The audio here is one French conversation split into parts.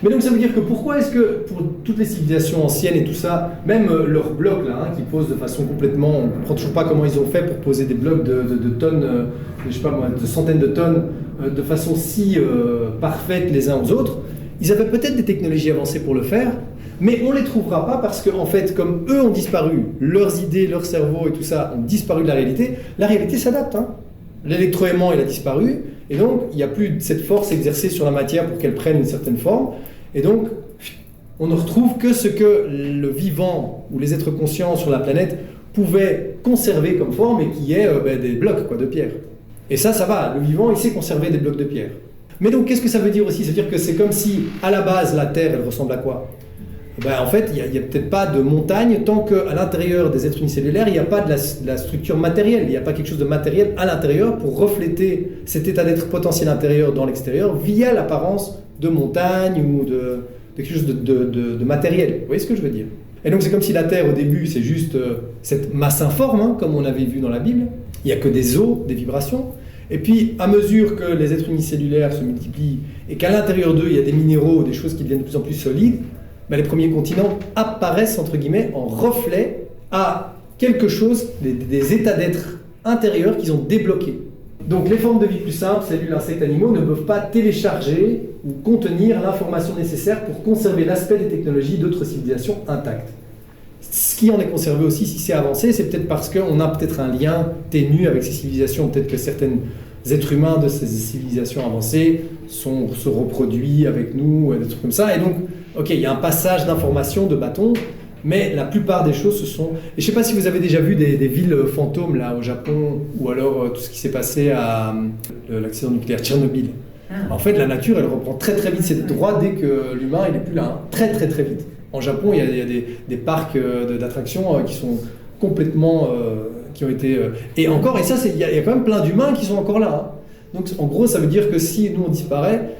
Mais donc ça veut dire que pourquoi est-ce que pour toutes les civilisations anciennes et tout ça, même leurs blocs là, qui posent de façon complètement, on ne comprend toujours pas comment ils ont fait pour poser des blocs de tonnes, je sais pas moi, de centaines de tonnes, de façon si parfaite les uns aux autres. Ils avaient peut-être des technologies avancées pour le faire, mais on ne les trouvera pas parce qu'en fait, comme eux ont disparu, leurs idées, leur cerveau et tout ça ont disparu de la réalité s'adapte. L'électroaimant, il a disparu, et donc il n'y a plus cette force exercée sur la matière pour qu'elle prenne une certaine forme, et donc on ne retrouve que ce que le vivant ou les êtres conscients sur la planète pouvaient conserver comme forme, et qui est des blocs de pierre. Et ça va, le vivant, il sait conserver des blocs de pierre. Mais donc, qu'est-ce que ça veut dire aussi? Ça veut dire que c'est comme si, à la base, la Terre, elle ressemble à quoi? En fait, il n'y a peut-être pas de montagne tant qu'à l'intérieur des êtres unicellulaires, il n'y a pas de la structure matérielle, il n'y a pas quelque chose de matériel à l'intérieur pour refléter cet état d'être potentiel intérieur dans l'extérieur via l'apparence de montagne ou de quelque chose de matériel. Vous voyez ce que je veux dire? Et donc, c'est comme si la Terre, au début, c'est juste cette masse informe, comme on avait vu dans la Bible. Il n'y a que des os, des vibrations. Et puis, à mesure que les êtres unicellulaires se multiplient et qu'à l'intérieur d'eux, il y a des minéraux, des choses qui deviennent de plus en plus solides, les premiers continents apparaissent, entre guillemets, en reflet à quelque chose, des états d'être intérieurs qu'ils ont débloqués. Donc, les formes de vie plus simples, cellules, insectes, animaux, ne peuvent pas télécharger ou contenir l'information nécessaire pour conserver l'aspect des technologies d'autres civilisations intactes. Ce qui en est conservé aussi, si c'est avancé, c'est peut-être parce qu'on a peut-être un lien ténu avec ces civilisations. Peut-être que certains êtres humains de ces civilisations avancées se reproduisent avec nous, des trucs comme ça. Et donc, ok, il y a un passage d'informations, de bâtons, mais la plupart des choses se sont... Et je ne sais pas si vous avez déjà vu des villes fantômes là au Japon, ou alors tout ce qui s'est passé à l'accident nucléaire Tchernobyl. En fait, la nature, elle reprend très très vite ses droits dès que l'humain il n'est plus là, très très très vite. En Japon, il y a des parcs d'attractions qui sont complètement... qui ont été... Et encore, et ça, il y a quand même plein d'humains qui sont encore là. Donc en gros, ça veut dire que si nous on disparaît,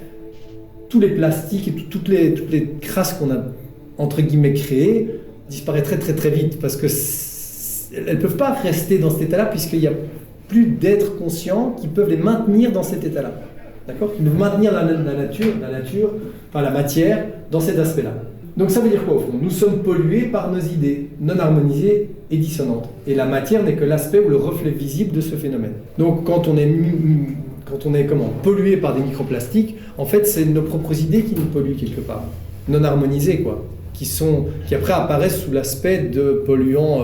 tous les plastiques et toutes les crasses qu'on a, entre guillemets, créées, disparaissent très très très vite, parce que elles ne peuvent pas rester dans cet état-là, puisqu'il n'y a plus d'êtres conscients qui peuvent les maintenir dans cet état-là. D'accord? Qui peuvent maintenir la nature, enfin la matière, dans cet aspect-là. Donc ça veut dire quoi au fond? Nous sommes pollués par nos idées, non harmonisées et dissonantes. Et la matière n'est que l'aspect ou le reflet visible de ce phénomène. Donc quand on est pollué par des microplastiques, en fait c'est nos propres idées qui nous polluent quelque part. Non harmonisées quoi. Qui après apparaissent sous l'aspect de polluants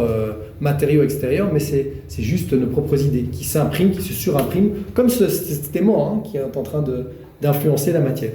matériaux extérieurs, mais c'est juste nos propres idées qui s'impriment, qui se surimpriment, comme cet aimant qui est en train d'influencer la matière.